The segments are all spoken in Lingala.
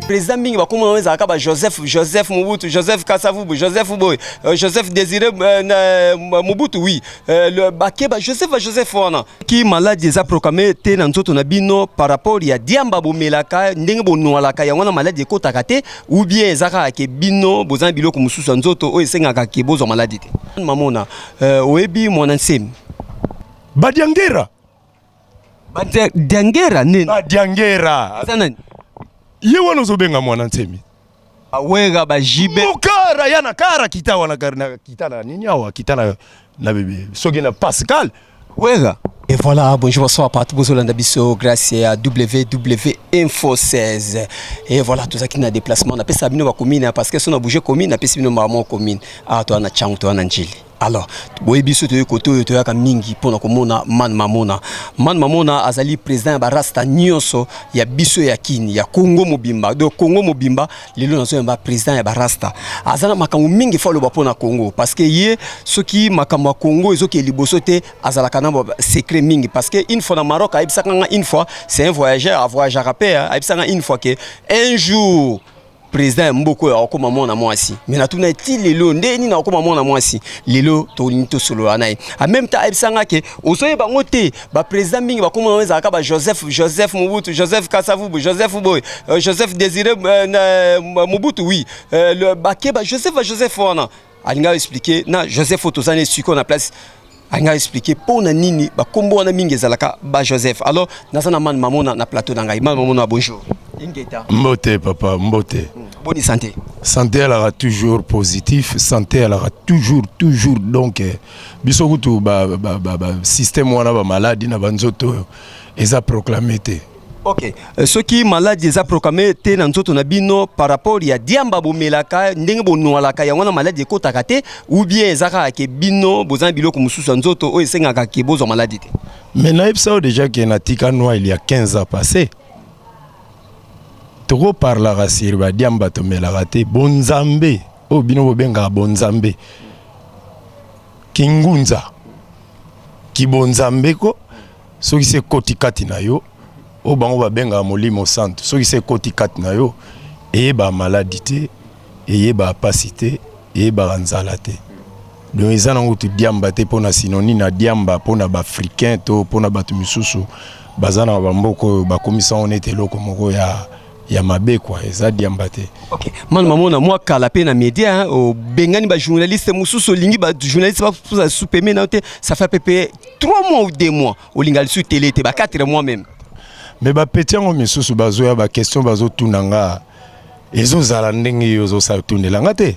président mingi ba komona weza ka ba Joseph Mobutu, Joseph Kasavubu, Joseph Boy, Joseph Désiré Mobutu, oui, le bakeba Joseph wana qui maladie za proclamé te na nzoto na bino par rapport ya diamba bomelaka ndenge bonwalaka ya wana maladie ko takate ou bien zaka ke bino bozana biloko mususu nzoto o esengaka ke bozo maladie te. Mamona oyebi mwana nsemi Badiangera Badiangera nini Badiangera zanani ye wana zobenga mwana nsemi awega ba jibe mokara yana kara kita wana karna kita na nini awa kita na bébé soki na Pascal wega. Et voilà, bonjour, bonsoir, partout, bonjour, Landabiso, grâce à WW Info 16. Et voilà, tout ça qui n'a déplacement, on appelle ça bino commune, parce que si on a bougé commune, on appelle ça bino maman commune. Ah, toi, on a chang, toi, on a njili. Alors, boy biso to koto to ya mingi pona komona man mamona azali président ba rasta nyonso ya biso ya kini ya Congo Mobimba do Congo Mobimba lelo nazo ba président ya ba rasta azana makambo mingi falo ba pona Congo parce que ye soki makambo Congo ezoki liboso te azala kana secret mingi parce que une fois na Maroc aibisaka une fois c'est un voyageur à paix aibisaka une fois que un jour président mboko ya okoma mona mwasi mais na tuna ti lelo ndeni na okoma mona mwasi lelo to nito solo anayi en même temps ebisanga ke osoye bango te ba président mingi ba komona weza ka ba Joseph Mobutu, Joseph Kasavubu, Joseph Boy, Joseph Désiré Mobutu, oui, le bakeba Joseph wana alinga expliquer na Joseph Otozane suko na place anga expliquer pour na nini ba kombo wana mingi zalaka ba Joseph. Alors nazana man mamona na plateau ngai man mamona bonjour ingeta mbote papa mbote bonne santé elle aura toujours positif santé elle aura toujours donc biso kutu ba système wana ba maladie na banzoto eza proclamé te. Ok, ceux qui malades déjà proclamé te na nzoto na bino par rapport ya diamba bomelaka ndenge bonwalaka ya wana maladie ko takate ou bien zaka ke bino bozana biloko mususu nzoto o esengaka ke bozo maladie te. Mais naïbsa déjà que na tika noa il y a 15 ans passé. Toko parla sur ba diamba to melaka bonzambe o bino bobenga bonzambe. Kingunza. Ki bonzambe ko so ki se kotikati na yo. O bango ba benga molimo santo so ki se koti kat na yo e ba maladité e ba opacité e ba nzala te donc ezana ngutu diamba te pona synonyme na diamba pona ba africain to pona batu misusu bazana ba mboko ba komisa onete loko moko ya mabe kwa eza diamba te. OK man mamona moi kala pe na média o bengani ba journaliste mususu lingi ba journaliste ba pour soupeme na te ça fait peu 3 mois ou 2 mois o lingali sur télé te ba 4 mois même. Mais ba petit ngo misusu bazoya ba question bazo tunanga ezo zala ndenge yozo sa tunelanga te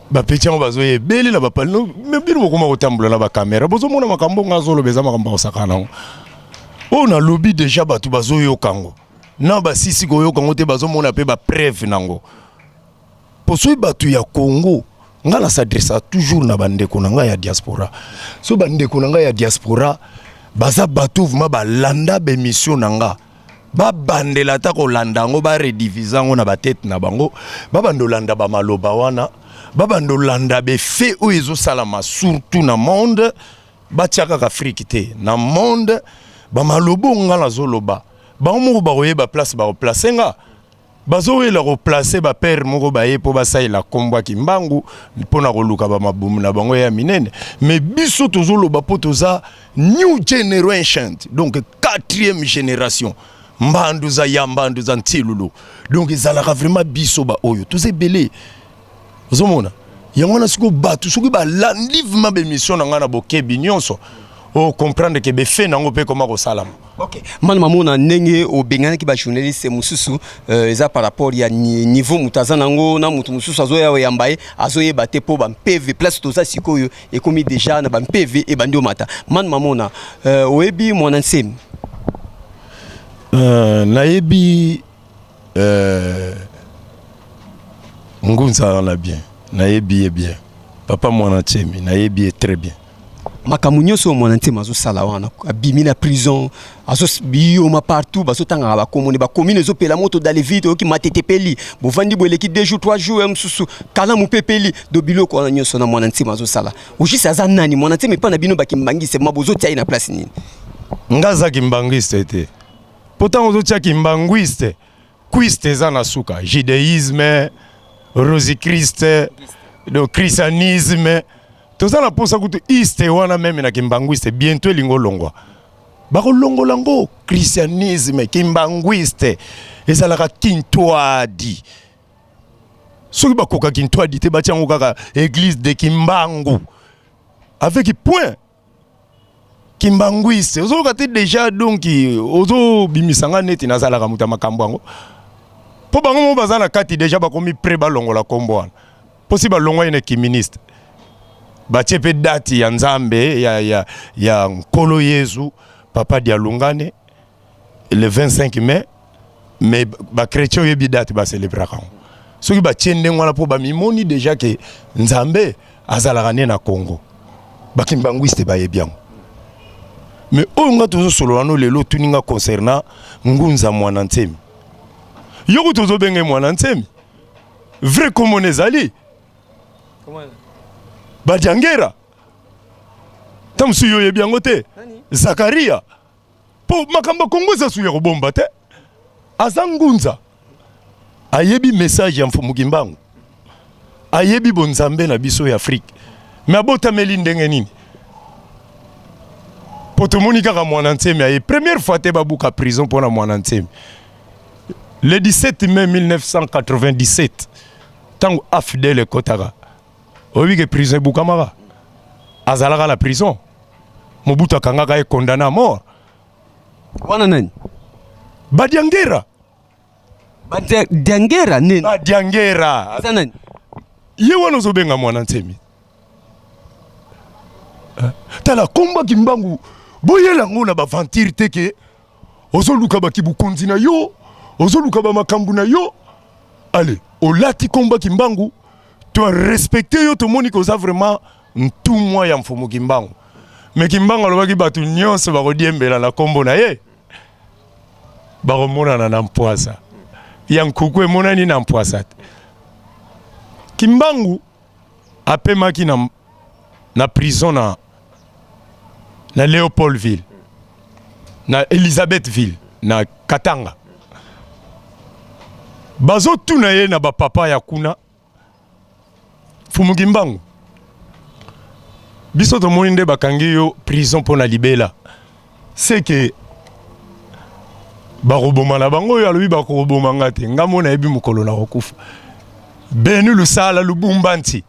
ba petit ngo bazoye beli na ba palno me bino mokoma kotambola na ba caméra bozo mona makambo ngazolo beza makambo osakana on a lobby déjà batu bazoyo kango na ba sisi koyo kango te bazo mona pe ba preuve nango poso batu ya Congo ngala s'adresse toujours na bandeko nanga ya diaspora so bandeko nanga ya diaspora baza batu vuma ba landa be mission nanga ba bandela ta ko landa ngo ba rediviser ngo na ba tête na bango ba bando landa ba maloba wana ba bando landa be fait o ezo salama surtout na monde ba tiaka ka Afrique te na monde ba malobo ngala zoloba ba mo ba oyeba place ba placer nga bazo la replacer ba père moko ba ye po ba saila komba kimbangu pona ko luka ba mabumu na bango ya minene mais biso tozolo ba potoza new generation donc 4e génération mbandu za yambandu za ntilulu donc ezalaka vraiment biso ba oyo toze belé ozomona yango na siko batu soki ba landivement be mission na ngana bokebi nyonso o comprendre que be fait nango pe koma ko salam. OK man mamona ndenge o bengana ki ba journaliste mususu eza par rapport ya niveau mutazana ngo na mutu mususu azoya yambaye azoye bate po ba PV place toza sikoyo e komi déjà na ba PV e bandi o mata man mamona oyebi mwana nsemi nayebi ngunza na bien nayebi bien papa mwana nsemi nayebi très bien makamunyo so mwana ntema zo sala wana abimi na prison azo biyo ma partout baso tanga ba komone ba commune zo pela moto d'aller vite oki matetepeli bo vandi bo leki 2 jours 3 jours msusu kala mu pepeli do biloko na nyoso na mwana ntema zo sala ujisa za nani mwana ntema pa na bino bakimbangise mabozo tia na place nini ngaza kimbangiste te pourtant ozo tia kimbangiste baquiste eza na suka judaïsme rosichriste le christianisme toza na posa kutu iste wana meme na kimbanguiste bientôt elingo longwa bakolongola ngo christianisme kimbanguiste ezalaka kintwadi soki bakoka kintwadi te batia yango kaka église de kimbangu avec point kimbanguiste ozoyoka te déjà donc ozobimisanga neti nazalaka moto ya makambo yango mpo bango mo baza na kati déjà bakomi pre balongola kombo wana mpo si balongwa ye na kiministe batie mpe dati ya nzambe ya nkolo yezu papa dialungane le 25 mai mais bakretien oyebi date baselebraka yango soki batie ndenge wana mpo bamimoni déjà ke nzambe azalaka ne na Congo bakimbanguiste bayebi yango mais oyo nga tozosolola no lelo tuninga concernant Ngunza Mwana Ntemi yoko tozobenge Mwana Ntemi vrai komona ezali Badiangera tamusu yo yebi yango te Zakaria po makamba Kongo eza suya kobomba te aza Ngunza ayebi message ya Mfumu Kimbangu ayebi bonzambe na biso ya Afrique mais abotameli ndenge nini po tomoni kaka Mwana Ntemi aye première fois te babuka prison pona Mwana Ntemi le 17 mai 1997 tango afidèle ekotaka oyebi ke prison ebukamaka azalaka la prison Mobutu akangaka ye condamné à mort wana nani Badiangera Badiangera nini Badiangera eza nani ye wana ozobenga Mwana Ntemi tala komba Kimbangu boyela ngo na baventure te ke ozoluka bakibukonzi na yo ozoluka bamakambu na yo allez olati komba Kimbangu to respecter yo tomoni koza vraiment ntumwa ya Mfumu Kimbangu mais Kimbangu alobaki batu nyonso bakodiembela na kombo na ye bakomonana na mpwasa ya nkuku emonani na mpwasa te Kimbangu apemaki na prison na Léopoldville na Elisabethville na Katanga bazo tuna ye na bapapa ya kuna Mfumu Kimbangu biso tomoni nde bakangi yo prison pona libela c'est que baroboma na bango yo alobi bakoboma ngate ngamona yebi mukolo na kokufa benu lusala lubumbanti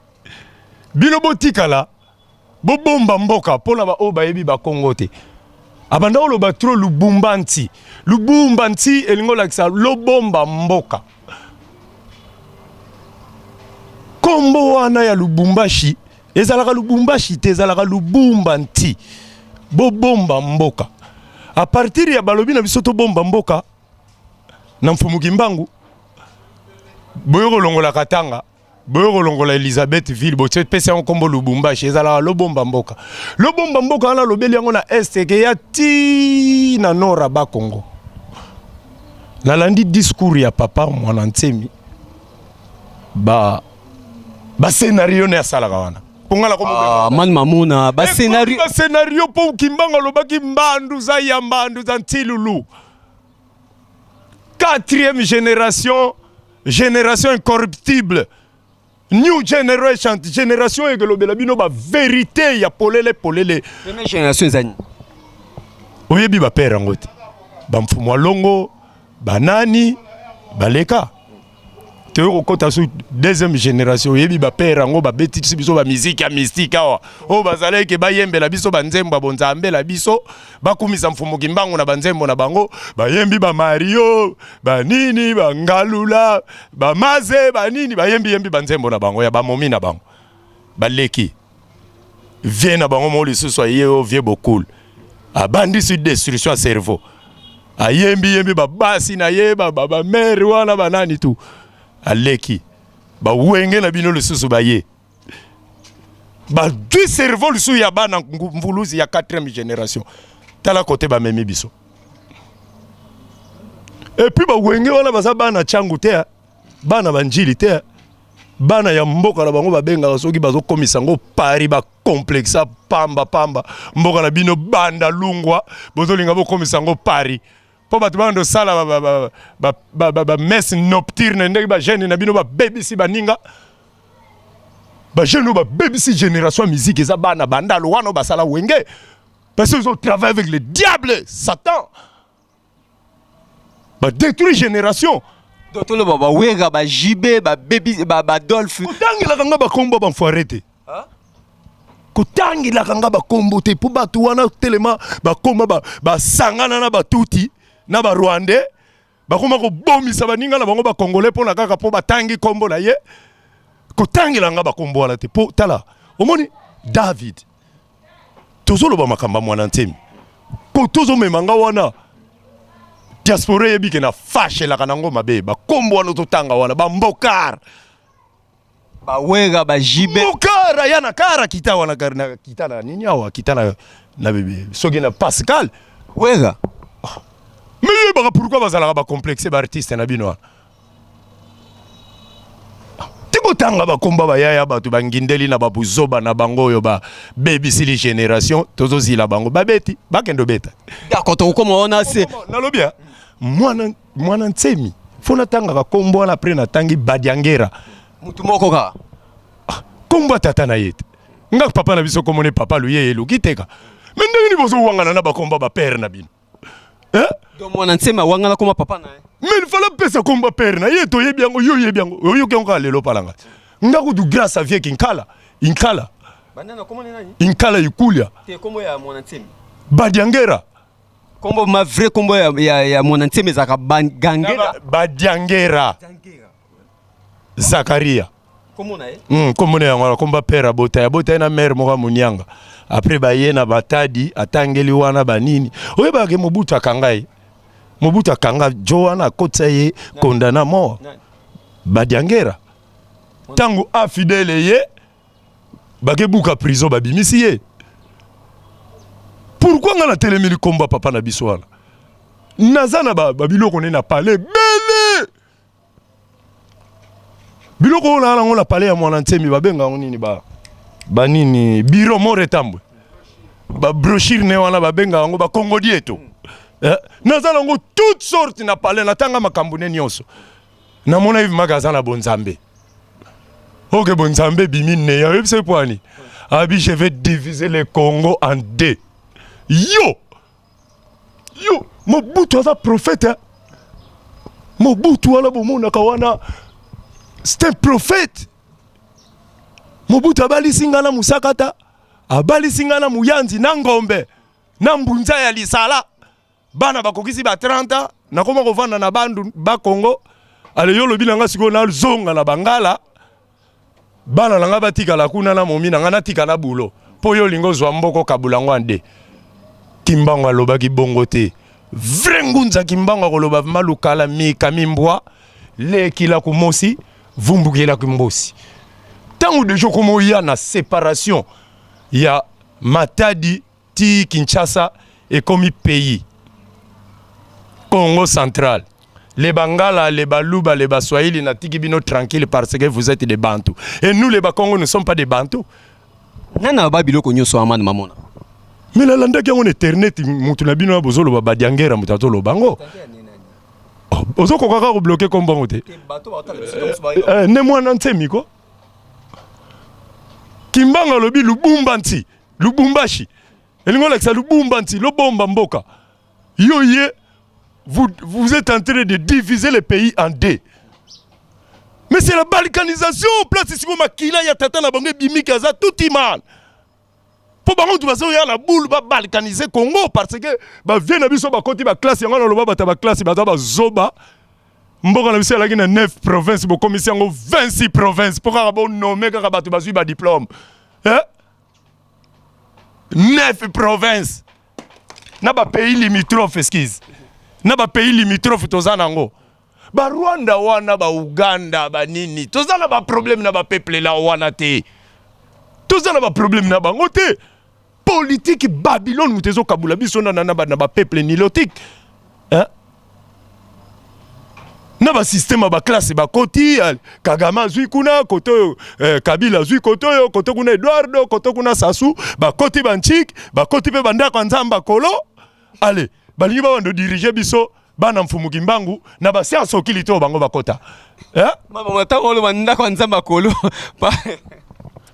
bino botikala bobomba mboka pona ba oba yebi ba Kongo te abanda oloba tro lubumbanti elingo lakisa lobomba mboka kombo wana ya Lubumbashi ezalaka Lubumbashi te ezalaka Lubumbanti bobomba mboka a partir ya balobi na biso to bomba mboka na Mfumu Kimbangu boyoko longola Katanga boyoko longola Elisabethville botie pesa en kombo Lubumbashi ezalaka lobomba mboka wana lobeli yango na este ke ya ti na nora ba Congo nalandi discours ya papa Mwana Ntemi ba scénario ne asalaka wana pongala ko man mamuna ba scénario po Kimbangu lobaki mbandu za ya mbandu za ntilulu 4e génération incorruptible new génération ekelobela bino ba vérité ya polele première génération zani oyebi ba père ngote ba Mfumu Alongo banani baleka teo kota su deuxième génération yebi ba père ngo ba betisi biso ba musique ya mystique awa o bazale ke bayembela biso banzembo bonzambe la biso bakumisa Mfumu Kimbangu na banzembo na bango bayembi ba Mario ba nini ba Ngalula ba Maze ba nini bayembi banzembo na bango ya ba momi na bango baleki vie na bango mo lisusu aye o vie bokul abandi sur destruction à cerveau ayembi ba basi na ye ba mère wana banani tu aleki ba wenge na bino lisusu baye ba deux cerveau lisusu ya bana mvuluzi ya 4e génération tala côté ba memi biso et puis ba wenge wana baza bana changu te bana banjili te bana ya mboka na bango babenga soki bazo komisa ngo pari ba complexa pamba mboka na bino banda lungwa bozolinga bo komisa ngo pari po bato bando sala ba messe nocturne ndenge ba jeune na bino ba BBC baninga ba jeune ba BBC génération musique eza bana bandalo wana ba sala wenge parce qu'ils ont travaillé avec le diable Satan ba détruire génération Dotolo baba wega ba JB ba baby ba Dolph kotangela kanga ba kombo ba foirete kotangela kanga ba kombo te po bato wana telema ba komba ba sangana na ba tuti na ba Rwandais ba koma ko bomisa baninga na bango ba congolais pona kaka po batangi kombo na ye kotangela nga ba kombo wala te po tala omoni David tozolo ba makamba mwana ntemi ko tozo memanga wana diaspora yebike na fashe la kanango mabe ba kombo wana totanga wana ba mbokar ba wega ba jibe mbokara yana kara kita wana karna kita na nini awa kita na bébé soki na Pascal wega mais ba pourquoi bazala ba complexe ba artiste na bino tiko tanga ba komba ba yaya ba to bangindeli na ba buzoba na bango yo ba BBC li génération tozo zila bango ba beti ba kendo beta d'accord to comme on a c'est na lobia mwana ntemi fona tanga ka kombo na après na tangi badiangera mutu moko ka kombo tata na yete nga papa na biso komone papa luye eluki teka mais ndenge ni bozo wangana na ba komba ba père na bino donc mwana nsema wangana koma papa na mais il fallait pesa komba père na yeto yebiango yo yebiango yo kenga lelo palanga nga kudu grâce à vie kinkala inkala banana komone nani inkala ikulia te kombo ya mwana nsema badiangera kombo ma vrai kombo ya mwana nsema zaka gangera badiangera Zakaria kombo na komone yango komba père abota na mère moka munyanga après ba yena batadi atangeli wana banini oyeba ke Mobutu akangai Mobutu akanga Joana kotsaye condamné à mort badiangera tango afidèle ye bakebuka prison babimisi ye pourquoi ngana telemeli komba papa na biso wana nazana babiloko ne na palais bele biloko ona na palais ya mwana ntemi babenga nini ba nini biro moretambwe ba brochure ne wana babenga ngo ba Congo dieto nazana ngo toutes sortes na palais na tanga makambo ne nyonso na mona hivi magasin na bonzambe OK bonzambe bimine ya webse poani abi je vais diviser le Congo en deux yo Mobutu aza prophète Mobutu wala bomona kawana c'est un prophète Mobutu abali singana musakata abali singana muyanzi na ngombe na mbunza ya lisala bana bakokisi ba 30 na koma kovanda na bandu ba Congo ale yo lobi nanga siko na zonga na bangala bana nanga batika la kuna na momi nanga natika na bulo po yo lingo zwa mboko kabulango ande Kimbango alobaki bongo te vrengunza Kimbango koloba malukala mika mimbwa le kila kumosi vumbukela kumbosi tango de jour comme il y a na séparation il y a Matadi ti Kinshasa et comme pays Congo central les Bangala les Baluba les Baswahili na tiki bino tranquille parce que vous êtes des Bantous et nous les Bakongo ne sommes pas des Bantous nana babiloko nyoso amana mamona mais la landa qui on internet mutu na bino bozolo ba badiangera mutato lo bango ozo kokaka ko bloquer comme bango te ne mwana ntemi ko Kimbanga lobi lubumbanti lubumbashi elingo leksa lubumbanti lo bomba mboka yo ye vous êtes en train de diviser le pays en deux mais c'est la balkanisation place ici comme makila ya tata na bango bimika za tout iman po bango tu baso ya la boule ba balkaniser Congo parce que ba vient na biso ba koti ba classe yango na loba ba classe ba zoba mboka na biso la na 9 provinces bo commission ngo 26 provinces pour ka bon nommer ka ba tu bazui ba diplôme 9 provinces na ba pays limitrophes esquisse na ba pays limitrophes tozana ngo ba Rwanda wana ba Uganda ba nini tozana ba problème na ba peuple la wana te tozana ba problème na bango te politique Babylone mutezo kabula biso na ba peuple nilotique na ba système ba classe ba koti Kagama zui kuna koto Kabila zui koto yo koto kuna Eduardo koto kuna Sassou ba koti banchik ba koti pe banda kwa nzamba kolo allez balingi ba wando diriger biso bana mfumuki mbangu na ba science okilito bango bakota mama matako lo banda kwa nzamba kolo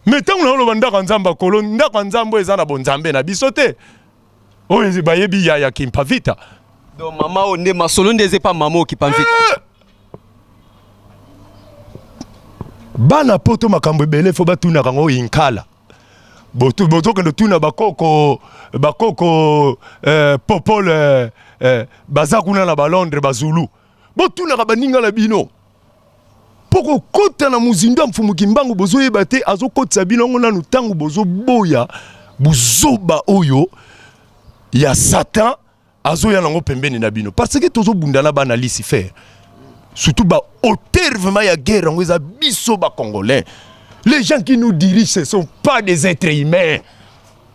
mais tango na lo banda kwa nzamba kolo ndako nzambo eza na bonzambe na biso te oyo bayebi ya kimpavita donc mama onde masolo ndeze pa mama okimpavita bana poto makambo ebele fo batuna kango inkala boto kendo tuna bakoko popole baza kuna na ba Londres bazulu botuna ka baninga na bino poko kota na muzinda mfumuki mbangu bozo yebate azokotsa bino ngona nutangu bozo boya buzoba oyo ya Satan azo ya nango pembeni na bino parce que tozo bundana bana Lucifer surtout ba auteur vraiment ya guerre ngo za biso ba congolais. Les gens qui nous dirigent ce sont pas des êtres humains.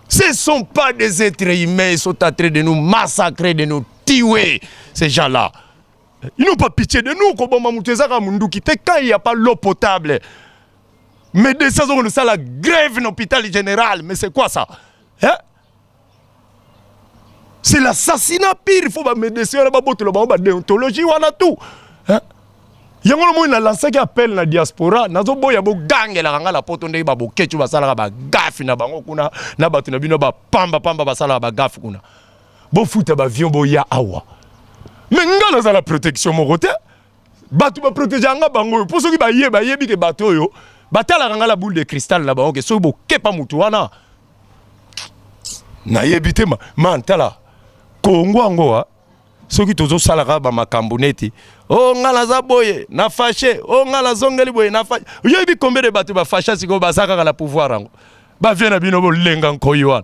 Ce sont pas des êtres humains, ils sont en train de nous massacrer, de nous tuer ces gens-là. Ils n'ont pas pitié de nous comme quand il n'y a pas l'eau potable. Mais de ça on ça la grève dans l'hôpital général, mais c'est quoi ça? Hein? C'est l'assassinat pire, il faut pas médecin la déontologie voilà tout. Hein? Yango mo na lancé qui appelle na diaspora nazo boya bo gange la kanga la poto ndé ba bo kechu basala ba gafi na bango kuna na batu na bino ba pamba basala ba gafi kuna bo futa ba avion bo ya awa mais ngala za la protection mo côté batu ba protéger nga bango pour ceux qui ba yebi ke bato yo batala kanga la boule de cristal na bango ke so bo kepa mutu wana na yebite man tala kongo angoa soki tozo salaka ba makambo neti oh ngala za boye na fâché oh ngala zongeli boye na fâché yebi combien de bato ba fâché siko basaka la pouvoir ango ba viena bino bo lenga nkoyiwana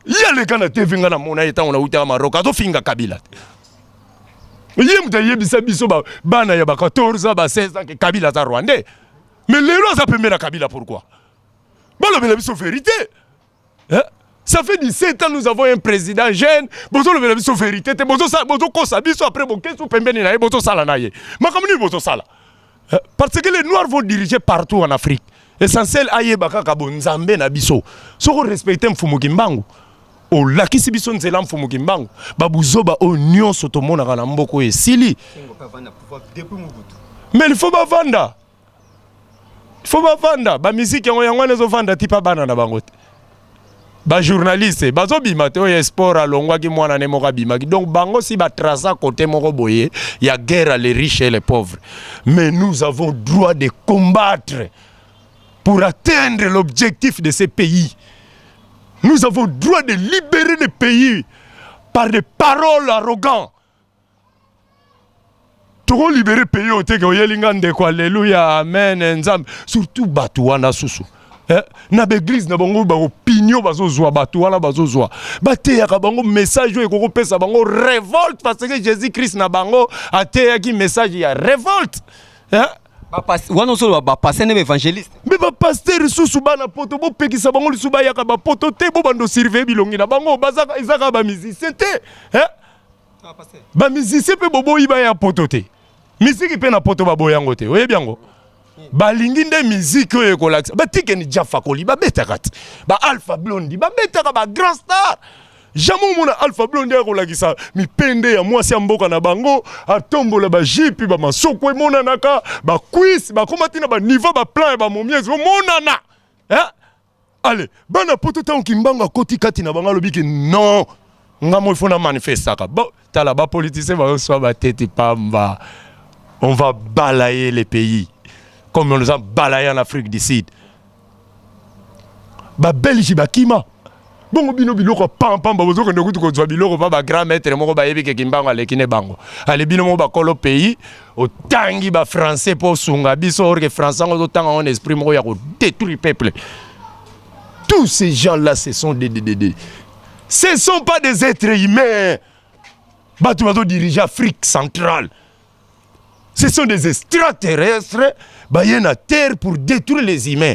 yale kana TV ngana mona eta ona uta Maroc azo finga Kabila yem ta yebisa biso ba bana ya ba 14 ba 16 ans que Kabila za Rwandais mais les lois ça permet la Kabila pourquoi bon le biso vérité hein. Ça fait 17 ans nous avons un président jeune. Bozo le vérité vérité. Bozo kosa biso après bon kesu pembeni na bozo sala na ye. Makamuni bozo sala. Parce que les noirs vont diriger partout en Afrique. Essentiel aye bakaka bonzambe na biso. Soko respecter mfumuki mbangu. O lakisi biso nzela mfumuki mbangu. Babuzoba o nyonso to mona kana mboko esili. Mais il faut pas vendre. Il faut pas vendre. Ba musique yango nezo vendre tipa bana na bangote. Ba journaliste bazo bima te oyo sport alongwa ki mwana ne moka bima donc bango si ba traça côté moko boye ya guerre les riches et les pauvres mais nous avons droit de combattre pour atteindre l'objectif de ces pays. Nous avons droit de libérer les pays par des paroles arrogantes. Tout libérer pays au te ko yelinga ndeko alléluia amen nzam surtout batu wana susu. Na l'église na bango ba opinion bazo zwa batu wana bazo zwa bateya ka bango message yo ko pesa bango révolte parce que Jésus Christ na bango ateya ki message ya révolte hein ba wana solo ba passer ne évangéliste mais ba pasteur susu bana poto bo pekisa bango lisuba ya ka ba poto te bo bando surveiller bilongi na bango bazaka izaka ba musicien te hein ba musicien pe bobo iba ya poto te musique pe na poto ba boyango te oye biango balingi nde musique oyo ekolakisa batike ni Jaffa Koli babetaka te ba Alpha Blondy babetaka ba grand star jamais mona Alpha Blondy ekolakisa mipende ya mwasi ya mboka na bango atombola ba jipi ba masoko emonanaka ba quiz bakomati na ba niveau ba plan ba momiezi omonana hein allez bana poto tango kimbanga koti kati na bango lobiki non ngamo il faut na manifestaka ba tala ba politicien ba so ba tete pamba on va balayer les pays comme on nous a balayé en Afrique du Sud. Ba Belgique ba kima. Bongo bino biloko pam pam ba bozo ko ndokutu ko zwa biloko pa ba grand maître moko ba yebi ke kimbango alekine bango. Ale bino mo ba kolo pays au tangi ba français pour sunga biso or que français ngo tanga on esprit moko ya ko détruire peuple. Tous ces gens-là ce sont ce sont pas des êtres humains. Ba tu vas diriger Afrique centrale. Ce sont des extraterrestres qui à terre pour détruire les humains.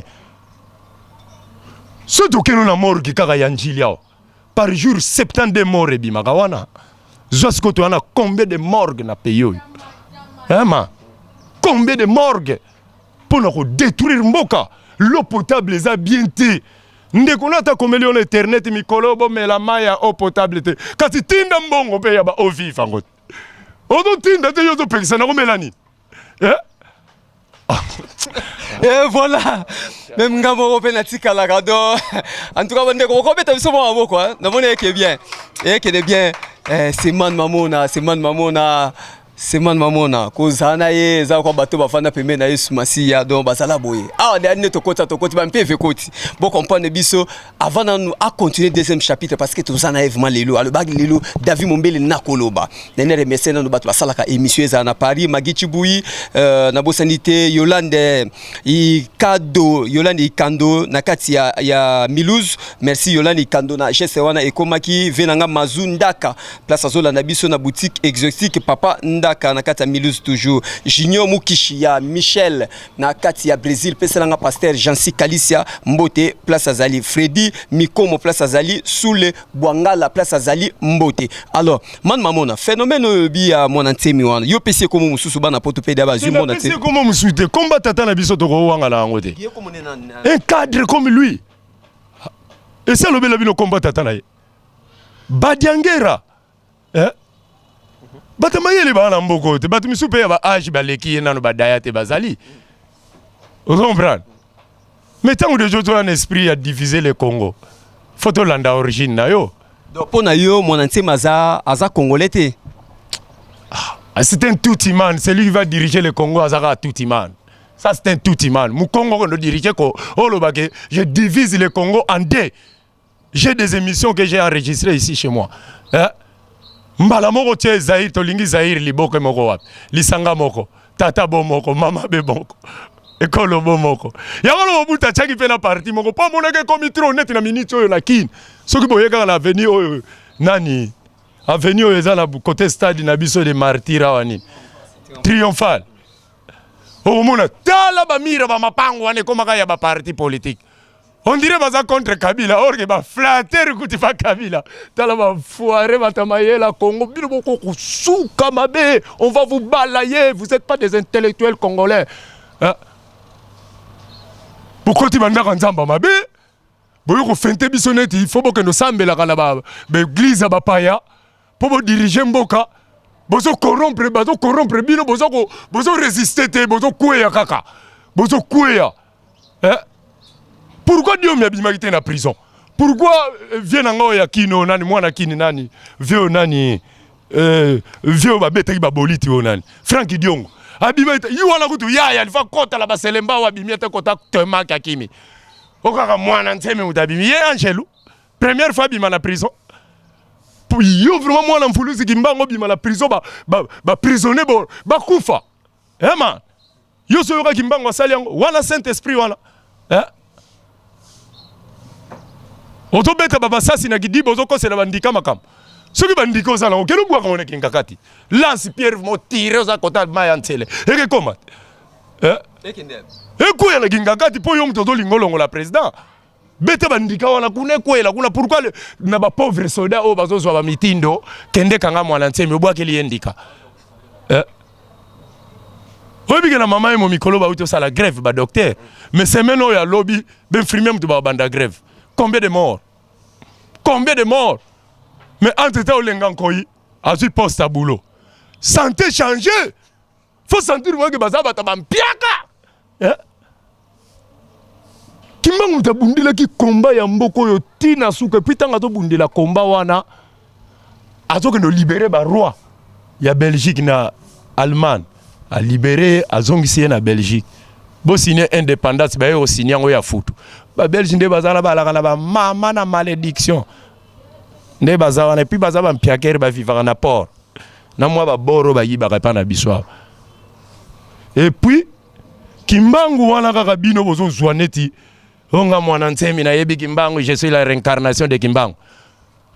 Ceux qui ont mort qui par jour 70 morts et bimagawana. Jusqu'à tu as combien de morgues dans le pays? Combien de morgues pour nous détruire Mboka? L'eau potable les a bien été. ndeko na ta komeli on internet mikolo bo mela maya eau potable te kasi tinda mbongo pe ya ba eau vive ngo odo tinda te yozo pekisa na komela ni Et voilà, même quand on reprend la tique à la rado, en tout cas, on remet un peu mon quoi. Non, on est qui est bien, et qui est bien. C'est man mamona, c'est man mamona. Semaine mamona kozana ye za kwa bato bafanda pembe na Yesu Masiya donc basala boye ah dernier to kota ba mpe koti bon comprendre biso avant nous à continuer deuxième chapitre parce que tozana vraiment lelo alo bag lelo David Mombele nakoloba nene remercier na bato basala ka émission za na Paris Magichi Bui na bosanité Yolande Ikado Yolande Ikando na kati ya Milouz merci Yolande Ikando na geste wana ekomaki venanga mazundaka place azola na biso na boutique exotique papa Ndaka na kati ya Milouz toujours Junior Mukishi ya Michel na kati ya Brésil peselanga pasteur Jansi Kalicia Mbote place azali Freddy Mikomo place azali Soule Bwangala place azali Mbote alors man mamona phénomène bi ya mona ntemi wana yo pesi komo mususu bana poto peda ba zu mona ntemi pesi komo mususu te combat tata na biso to ko wanga la ngote un cadre comme lui et ça le bela bino combat tata na ye Badiangera Bata mayele ba na mboko te batu misupe ya ba âge ba leki na no ba dayate bazali. Vous comprenez? Mais tant que je un esprit à diviser le Congo. Photo landa origine na yo. Donc pour na yo mon ante maza aza congolais te. C'est un tout-iman, c'est lui qui va diriger le Congo azaka tout-iman. Ça c'est un tout-iman. Mon Congo on dirige ko olobake, je divise le Congo en deux. J'ai des émissions que j'ai enregistrées ici chez moi. Hein? Mbala moko tie Zaire to lingi Zaire liboko moko wapi lisanga moko tata bo moko mama be moko ekolo bo moko yangolo obuta chaki pe na parti moko pa monake komi trop net na minute oyo lakini soki boyeka na avenue oyo nani avenue oyo eza na côté stade na biso de martyrs wani triomphal omona tala ba mira ba mapango wane komaka ya ba parti politique. On dirait baza contre Kabila, or que ba flatter kuti fa Kabila. Tala ba foire batamayela Congo, bino boko kusuka mabe, on va vous balayer, vous êtes pas des intellectuels congolais. Pourquoi tu m'as nzamba mabe? Boyo ko fente bisoneti, il faut que nous sambela kana ba église ba paya pour diriger mboka. Bozo corrompre bino bozo résister te, bozo kuya kaka. Bozo kuya. Pourquoi Dieu m'a dit qu'il en prison? Pourquoi vient en ya kino nani mwana kini nani vieux nani vieux ba beta ba boliti nani Frank Diongo abima yi wana kutu ya il va kota la baselemba wa bimia te kota tema kakimi okaka mwana nteme utabimi ye Angelo première fois bima na prison pour yo vraiment mwana mfulusi kimbango bima na prison ba prisonnier ba kufa man yo so yoka kimbango sali yango wana Saint Esprit wana Oto beta baba sasi na gidibo ozo kosela bandika makam. Soki bandika ozala okelo bwa kone kinkakati. Lance Pierre mo tire oza kota maya ntele. Eke koma. Ekende. Eko ya na kinkakati po yo mtoto lingolongo la président. Beta bandika wana kuna kwela kuna pourquoi na ba pauvre soldat o bazo ba mitindo kende kanga mwana nteme obwa keli endika. Obi na mama mo mikolo ba uto sala grève ba docteur. Mais semaine o ya lobby ben infirmier mtu ba banda grève. Combien de morts? Combien de morts? Mais entre-temps, on l'a encore eu. Ensuite, poste à boulot. Santé changée. Faut sentir que baza batabam piaka. Kimbangu ta bundila ki combat ya mboko yo tina suka pitanga to bundila combat wana. Azo que no libérer ba roi. Ya Belgique na Allemagne. A libérer azongisi na Belgique. Bo signer indépendance ba yo signer ngo ya futu. Ba Belge nde bazala ba la ba mama na malédiction. Nde bazala na puis bazaba mpiakere ba vivre na port. Na moi ba boro ba yiba pa na biswa. Et puis Kimbangu wana kaka bino bozo zwaneti. Onga mwana ntemi na yebi Kimbangu, je suis la réincarnation de Kimbangu.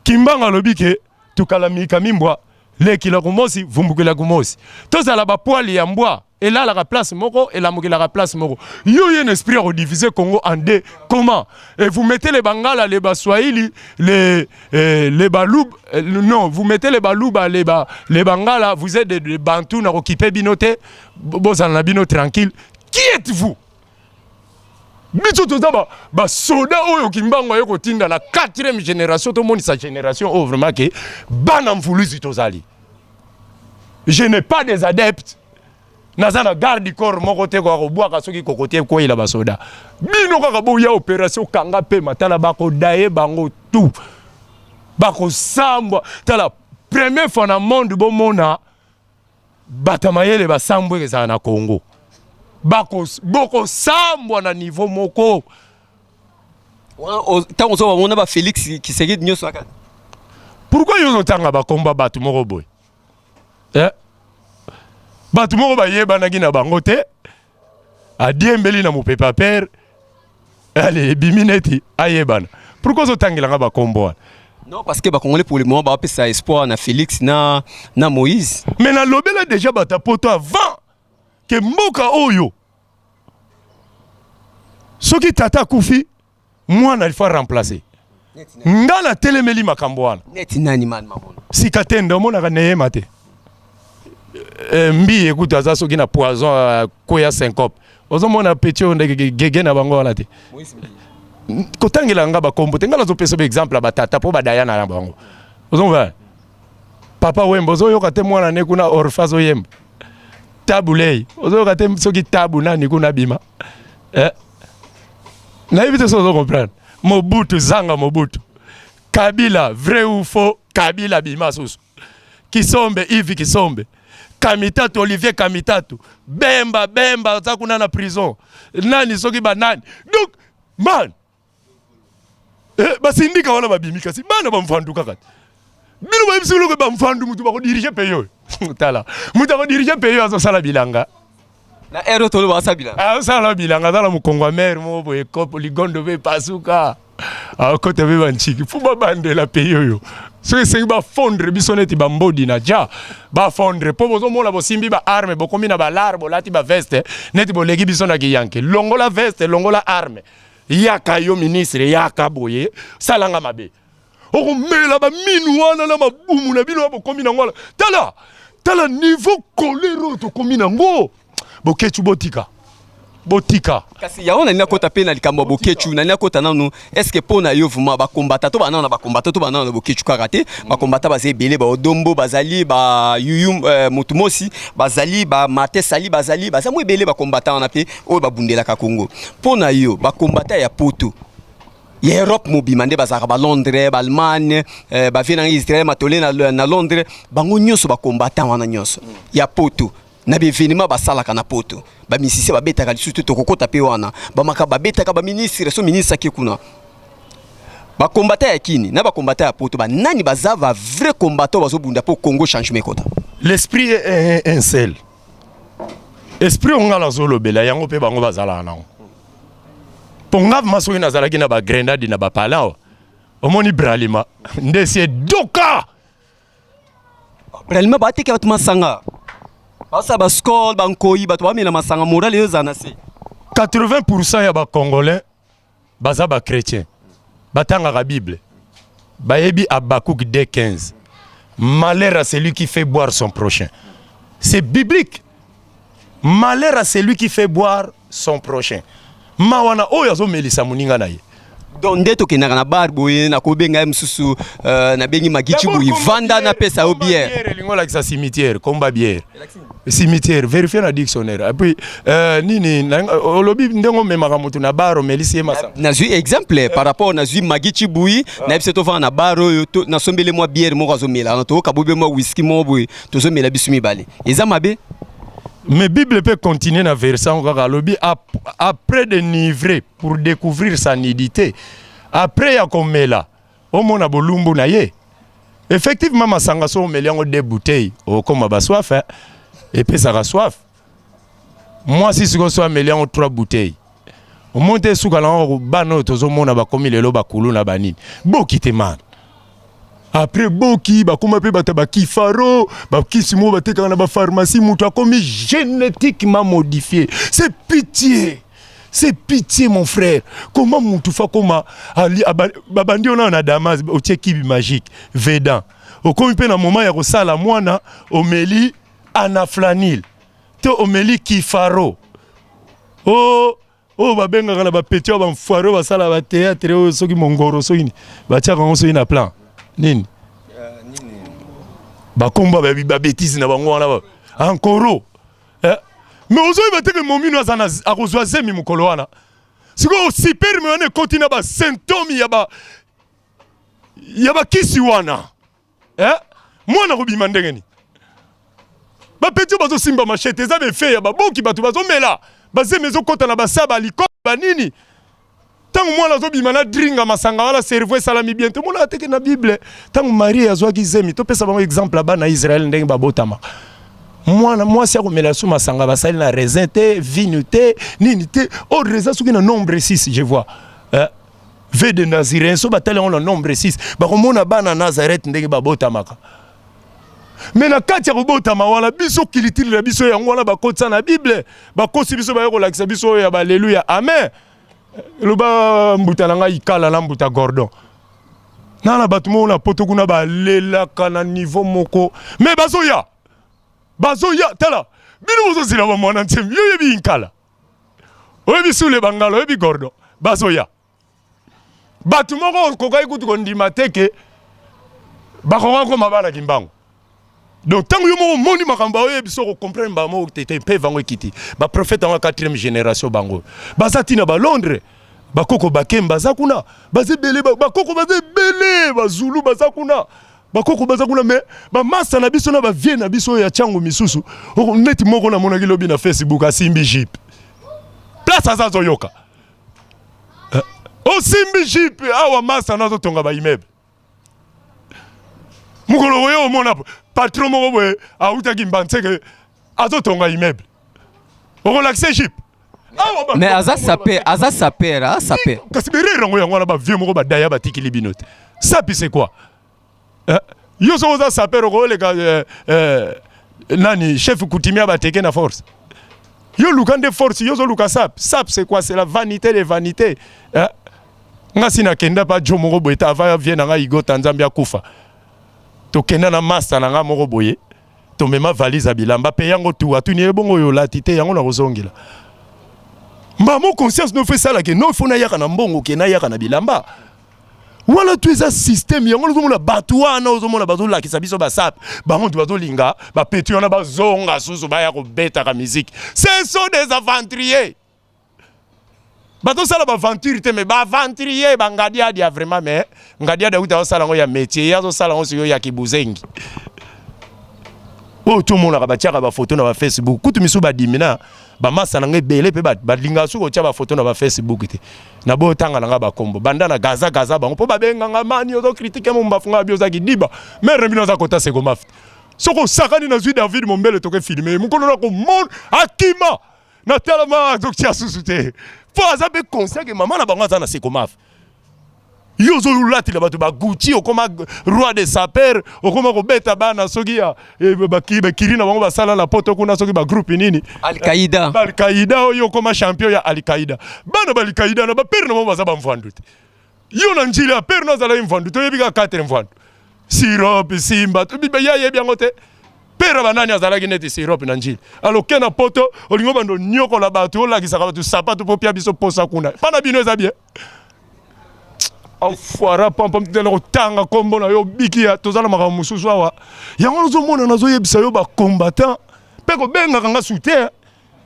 Kimbangu alobi ke tukalamika mimbwa lekila kumosi vumbukila kumosi. Tozala ba poili ya mbwa. Et là, la place moko, et la la place moko. Yo y a un esprit à diviser Congo en deux. Comment? Et vous mettez les Bangala, les Baswahili, les Baloub, non, vous mettez les Balouba, les Bangala, vous êtes des Bantous, n'occupez binoté, bozana bino tranquille. Qui êtes-vous? biso toza ba soda oyo kimbango yo kotinda la 4e génération to moni sa génération oh vraiment que bana mfuluzi tozali. Je n'ai pas des adeptes. Nazana garde du corps moko te ko boaka soki kokotie ko ila ba soda. Bino kaka bo ya opération kanga pe matala bako daye bango tout. Bako samba tala première fois na monde bo mona batamayele ba sambwe ke na Congo. Boko sambwa na niveau moko. Tant on a Félix qui s'est dit pourquoi ils ont tant à combat batu moko boy? Batu moko ba yeba na gina bangote. A diembeli na mo pepa père. Allez bimineti ayebana. Pourquoi ils ont tant ba combat? Non parce que ba congolais pour le moment ba ça espoir na Félix na Moïse. Mais na lobela déjà bata poto avant que mboka oyo soki tata kufi mwana il faut remplacer ngana telemeli makambo wana neti nani man mabona sikatende omona ka neyema te mbi ekuta za soki na poison koya syncope ozomona petit onde gege na bango wana te kotangela nga bakombo te ngala zopesa ba exemple ba tata po badaya na bango ozomva papa wembo zoyoka te mwana ne kuna orphazo yembo tabulei ozoyoka te soki tabu nani kuna bima na éviter ça de comprendre Mobutu zanga Mobutu Kabila vrai ou faux Kabila bima sous Kisombe Yves Kisombe Kamitatu Olivier Kamitatu Bemba za kuna na prison nani soki banani donc man basindika wana babimika si bana bamfanduka kati bino bayibisulu ko bamfandu mutu bako diriger pays tala mutu bako diriger pays azo sala bilanga na ero tolo ba sabila sala bilanga dala mukongo mer mo boye kopo ligondo be pasuka kote be banchiki fuba bande la pays yo so se ba fondre bisoneti ba mbodi na ja ba fondre po bozo mola bo simbi ba arme bo komina ba larbo lati ba veste neti bo legi bisona ki yanke longola veste longola arme yaka yo ministre yaka boye salanga mabe okomela ba minu wana na mabumu na bino bo komina ngola tala niveau colère to komina ngo bokechu botika kasi ya ona nina kota pe na likambo bokechu na nina kota nanu est-ce que pona yo vuma ba combattant to banana ba combattant to banana bokechu karaté ba combattant ba zebele ba odombo bazali ba yuyum mutumosi bazali ba mate sali bazali ba samu ebele ba combattant na pe o ba bundela ka Congo pona yo ba combattant ya poto ya Europe mobimande bazaka ba Londres ba Allemagne ba vena Israël matole na Londres bango nyoso ba combattant wana nyoso ya poto na bivenima basalaka na poto ba misisi ba betaka lisutu to kokota pe wana ba makaba betaka ba ministre so ministre akikuna ba combattant ya kini na ba combattant ya poto ba nani bazava vrai combattant bazobunda po Congo changement kota l'esprit est un seul esprit ongala zolo bela yango pe bango bazala na ponga maso ina zalaki na ba grenade na ba palao omoni bralima ndesi doka bralima ba teke batuma sanga basa ba skol bankoyi bato bamela masanga morale yo zana se 80% ya ba congolais baza ba chrétien batanga la Bible bayebi Habakkuk 2:15 malheur à celui qui fait boire son prochain c'est biblique malheur à celui qui fait boire son prochain mawana oyo zo melisa muninga na ye donde to kenaka na bar boye na kobenga msusu na bengi magichi boye vanda na pesa o bière lingola kisa cimetière komba bière cimetière vérifier na dictionnaire et puis nini olobi ndengo memaka mutu na bar melisi ye masa na zu exemple par rapport na zu magichi boye na biso to vanda na bar na sombele mo bière mo kazo mela na to kabobe mo whisky mo boye to zo mela bisumi bale eza mabe. Mais Bible peut continuer dans version après de nivrer pour découvrir sa nudité. Après ya komela, o mona bolumbu na ye. Effectivement masanga so meliango deux bouteilles, o koma ba soif et puis ça va soif. Moi si siko so meliango 3 bouteilles. O monte suka la bano tozo mona ba komi lelo ba kulu na banini. Bokite man. Après boki ba kuma pe bata ba kifaro ba kisimo ba teka na ba pharmacie mutu akomi génétiquement modifié c'est pitié mon frère comment mutu fa koma ali babandi ona na Damas o tchekibi magique Vedan okomi pe na moment ya kosala mwana omeli anaflanil to omeli kifaro oh Oh ba benga kana ba petit ba mfoire ba sala ba théâtre o soki mongoro soki ba tia kango soki na plan nini ba komba ba bêtise na bango wana ba encore mais ozo ba teke momino azana akozwa zemi mukolo wana siko super me wana kotina ba symptômes ya ba kisi wana mwana kobima ndengeni ba petit bazo simba machete za be fe ya ba boki batu bazo mela baze mezo kota na basaba liko banini tangu mwana zo bimana dringa masanga wala cerveau salami bien tout mona ateke na bible tangu Marie azwaki zemi to pesa bango exemple là-bas na Israël ndenge babotama mwana mwasi akomela su masanga basali na raisin te vino te nini te o raisin suki na nombre 6 je vois V de Naziréen so batale on na nombre 6 bakomona bana Nazareth ndenge babotamaka mais na kati ya kobotama wana biso kilitili na biso yango wana bakotisa na bible bakosi biso baye kolakisa biso ya baleluya amen loba mbuta na ngai ikala na mbuta Gordon nana bato mo na poto kuna balelaka na niveau moko mais bazoya tala bino bozozila ba mwana ntemi yo yebi inkala oyebi sule bangalo oyebi Gordon bazoya bato moko kokai kutu kondima teke bakoka koma bana kimbango. Donc tant que yo moni makamba oye biso ko comprendre ba mo tete pe vango ekiti ba prophète en 4e génération bango bazati na ba Londres ba koko bakemba zakuna bazebele ba koko bazebele ba Zulu bazakuna ba koko bazakuna mais ba masa na biso na ba vie na biso ya chango misusu neti moko na mona kilobi na Facebook asimbi jeep place azazo yoka o simbi jeep awa masa na zo tonga ba immeuble mukolo oyo mona patron moko boye autaki mbantseke azotonga immeuble okolaxe jeep mais aza saper kasi bererango yango wana bavie moko badaya batikili bino te sapi c'est quoi yo soko oza saper okoleka nani chef coutumier bateke na force yo luka nde force yo zoluka sap c'est quoi c'est la vanité des vanités ngasi nakenda pa jo moko boye ta ava vie na nga igota nzambe akufa tokenda na masa na nga moko boye to mema valise ya bilamba pe yango tu atuni ebongo yo latite yango na kozongela mbamo conscience no fait ça la ke no fona yaka na mbongo ke na yaka na bilamba wala tu eza système yangoozomona batu wana ozomona bazolakisa biso basap bango tu bazolinga bapeti wana bazonga susu baya kobeta ka musique ce sont des aventuriers bato sala ba aventure te mais ba aventurier ba ngadia dia vraiment mais ngadia da uta sala ngo ya métier ya zo sala ngo siyo ya kibuzengi o tout monde ka batiaka ba photo na ba Facebook kutu misu ba dimina ba masa na ngebele pe ba linga su ko tia ba photo na ba Facebook te na bo tanga na ba kombo banda na gaza bango po ba benga ngamani ozo critique mo mbafunga bioza kidiba mais remino za kota seko maf soko sakani na zui David Mombele toke filmer mukono na ko mon akima na tellement docteur susute faut azabe conscient que maman na bango azana seko maf yo zo lati la bato ba Gucci okoma roi de saper okoma ko beta bana soki ya ba kiri na bango ba sala na poto kuna soki ba groupe nini Al-Qaïda yo koma champion ya Al-Qaïda bana ba Al-Qaïda na ba père na bango ba za ba mvandu yo na njila père na zala mvandu to yebika 4 mvandu sirop simba to biba ya yebi yango te pera banani azalaki neti sirope na njili alors kena poto olingo bando nyoko la bato olakisaka bato sapato po pia biso posa kuna pana bino eza bien afwara pampam tena kotanga kombo na yo bikia tozala makambo mosusu awa yango nazomona nazoyebisa yo bacombattant mpe kobengaka nga soutien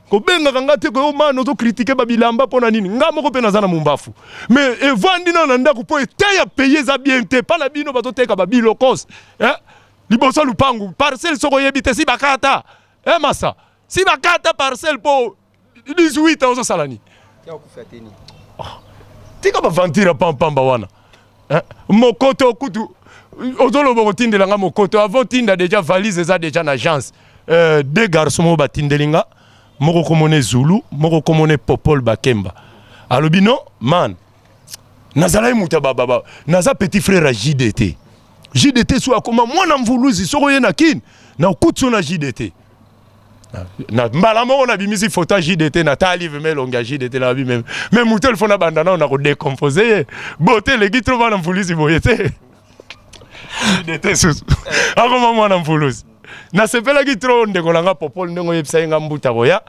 kobengaka nga te koyo mana ozokritike babilamba mpo na nini nga moko mpe naza na mombafu mais evandi na ndako mpo eteya paye eza bien te mpa na bino bazoteka babilokos liboso lupangu parcelle soko yebite si bakata masa si bakata parcelle po 18 ans salani tika ba vantira pampamba wana mokoto kutu ozolo bo tindela nga mokoto avant tinda déjà valise eza déjà na agence deux garçons ba tindelinga moko komone Zulu moko komone Popol Bakemba alobino man nazala muta baba naza petit frère à JDT soit comme moi mvuluzi soko ye na kin na kutsu na JDT na mbala moko na bimisi photo JDT na ta livre mais longa JDT na bi même mutel fona bandana na ko décomposer beauté le gitro na mvuluzi boyete JDT susu akoma mwana mvuluzi na sepela gitro ndeko langa Popol ndeko yebisa nga mbuta boya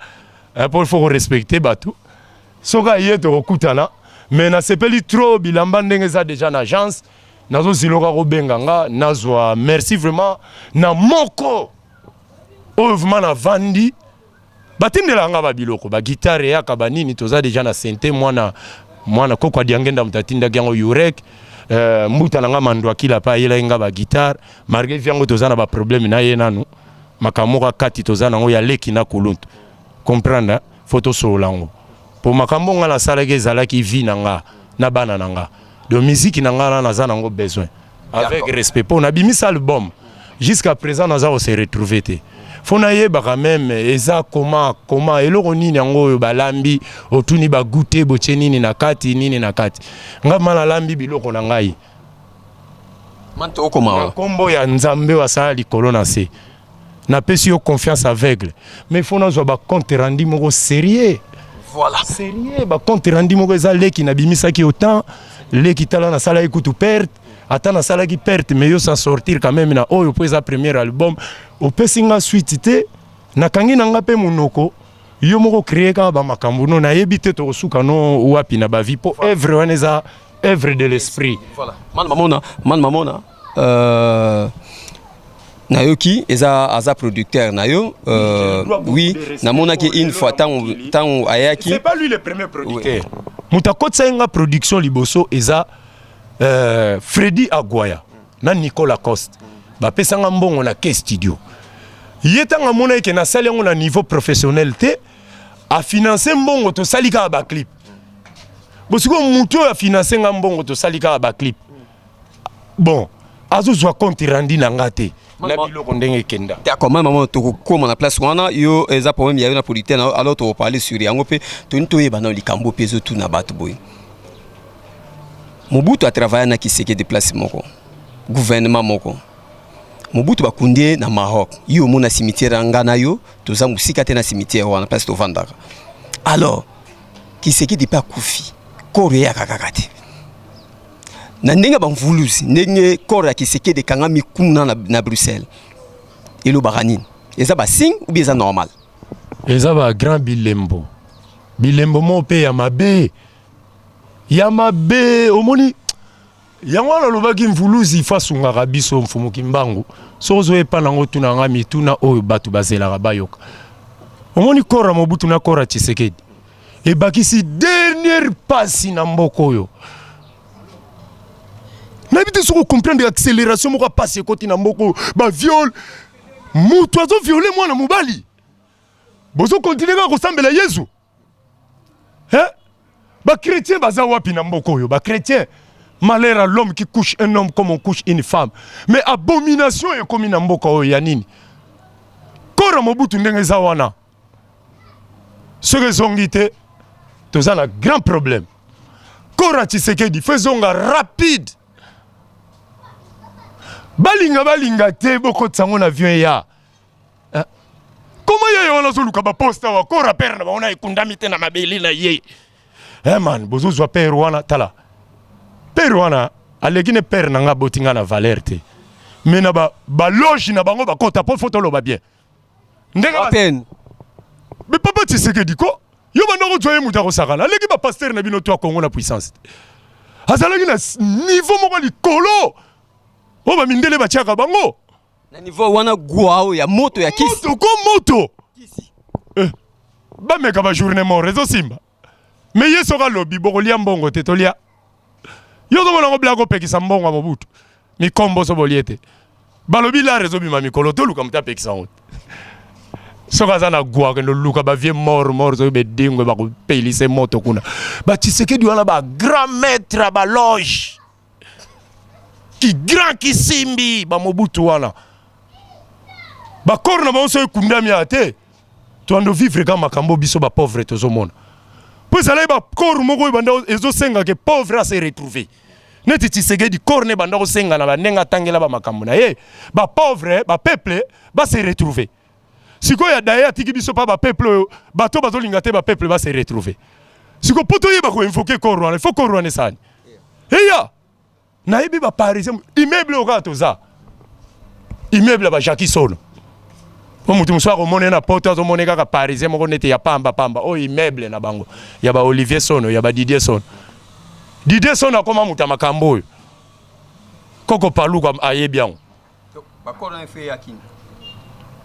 pour faut respecter batu soka yeto kokutana mais na sepeli trop bilamba ndenge za déjà na agence nazo ziloka ko benganga nazwa merci vraiment na moko ouvement na vandi batindela nga ba biloko ba guitare ya kabanini toza déjà na synthé mwana koko adiangenda mutatinda gango yurek mbuta nga mandwa kila pa yela nga ba guitare marge vyango toza na ba problème na ye nanu makamoka kati toza nango ya leki na kuluntu comprendre photo solango pour makambo nga la sala ke zalaki vi nanga na bana nanga de musique nanga na za nango besoin avec respect pour na bimisa album jusqu'à présent naza on se retrouver te fona yeba quand même eza comment eloko nini yango balambi otuni ba goûter boche nini na kati nga mala lambi biloko na ngai manto okoma kombo ya nzambe wa sala likolo na se na pesi yo confiance aveugle mais fona zo ba compte rendu moko sérieux. Voilà. Sérieux, ba compte rendu moko eza leki na bimisaki autant leki tala na sala ekutu perte ata na sala ki perte mais yo s'en sortir quand même na oyo po eza premier album o pesinga suite te na kangi na nga pe munoko yo moko créer ka ba makambo no na yebite to suka no wapi na ba vie po œuvre wana eza œuvre de l'esprit. Voilà. Man mamona Nayoki eza producteur nayo oui namona ki une fois tant ayaki c'est pas lui le premier producteur mutakotsa nga production liboso eza Freddy Aguaya na Nicolas Coste ba pesanga mbongo na K Studio yetanga mona ke na sali ngo na niveau professionnel te a financer mbongo to salika ba clip bosiko muto a financer nga mbongo to salika ba clip bon azo zwa compte rendu na ngate na biloko ndenge kenda d'accord maman to ko na place wana yo eza problème ya na producteur alors to parler sur yango pe to nto yeba na likambo pezo tout na bato boy Mobutu a travaillé na Kiseke déplace moko gouvernement moko Mobutu bakundie na Maroc yo mona cimetière ngana yo toza musika te na cimetière wana place to vandaka alors Kiseke de pas kufi korea kakakate na ndenge bamvuluzi ndenge kora Kiseke de kanga mikuna na Bruxelles elo baranine eza ba signe ou bien eza normal eza ba grand bilembo mo pe ya mabe omoni yango wana lobaki mvuluzi fasunga biso mfumu kimbangu sozo epa nango tuna nga mituna oyo batu bazelaka bayoka omoni kora Mobutu na kora Tshisekedi e bakisi dernière passe na mboko oyo na bité soko comprendre accélération moko passe koti na mboko ba viol mutu azo violer mwana mobali bozo continuer ko sambela Yesu ba chrétien baza wapi na mboko yo ba chrétien malheur à l'homme qui couche un homme comme on couche une femme mais abomination est comme na mboko yo ya nini kora Mobutu ndenge za wana ce que zongite toza na grand problème kora Tshisekedi faisonga rapide balinga te boko tsango na avion ya comment ya wana zo luka ba posta wa kora père na baona ikundami te na mabeli na ye man bozo zwa père wana tala père wana alegine père nanga botinga na valeur te mais na ba loge na bango ba kota po photo lo ba bien ndenga peine mais papa Tshisekedi ko yo banda ko joye muta ko sakala legi ba pasteur na bino to Congo na puissance azalaki na niveau moko likolo o ba mindele ba tiaka bango na niveau wana guao ya moto ya kisi moto ba meka ba journée mort réseau simba mais yeso ka lobi bokolia mbongo te tolia yo zo mona ko blago pekisa mbongo Mobutu mi kombo so boliete balobi la réseau bima mikolo to luka muta pekisa honte soka za na gwa ke no luka ba vie mort zo be dingo ba ko pelise moto kuna ba Tshisekedi wana ba grand maître ba loge ki grand kisimbi ba Mobutu wana ba korna ba so ekundami ate to ando vivre comme makambo biso ba pauvre to zo mona po ça ba kor moko banda ezo senga ke pauvre a se retrouver neti Tshisekedi korne banda ko senga na bandenga tangela ba makambo na ye ba pauvre ba peuple ba se retrouver siko ya daya tiki biso pa ba peuple bato bazolinga te ba peuple ba se retrouver siko poto ye ba ko invoquer korwana il faut korwana sani eya na yebi ba parisien immeuble o gato za immeuble ba Jacques Sono mutu muso akomona na poto azomona kaka parisien moko nete ya pamba o immeuble na bango ya ba Olivier Sono ya ba Didier Sono akoma muta makambo oyo koko paluka ayebi yango bakora fait yakini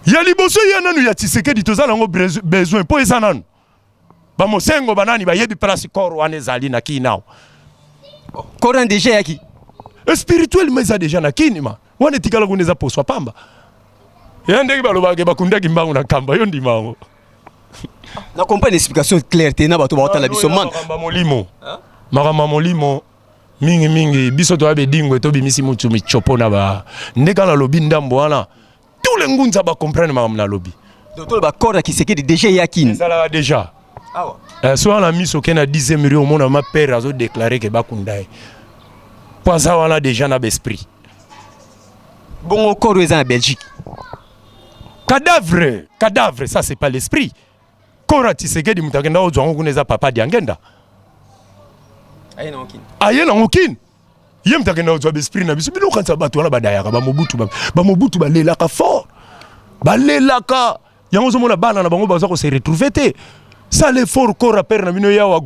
ya liboso ya nanu ya Tshisekedi toza nango besoin po eza nanu bamosengo banani bayebi place koro wana ezali na kinao kora déjà yaki spirituel mais eza déjà na kini ma wana etikala kuna eza poswa pamba ya ndenge balobake bakundaki mbangu na kamba yo ndimango na comprendre explication claire te na bato baotala biso man makamba molimo mingi biso to abe dingwe to bimisi mutu michopo na ba ndeka na lobi ndambo wana tous les ngunza ba comprendre makamba na lobi donc ba kora Tshisekedi déjà yakini ça là déjà ah soit la mise au Kenya 10e million mon ma père a déclaré que bakundai pas ça wana déjà na esprit bon encore aux en Belgique cadavre ça c'est pas l'esprit kora Tshisekedi mutakenda ozwango kuneza papa diangenda aye na ngokini ye mutakenda ozwa esprit na biso bino kanza bato wana badayaka ba mobutu balelaka fort balelaka yango zomona bana na bango baza ko se retrouver te ça l'effort kora père na bino ya wa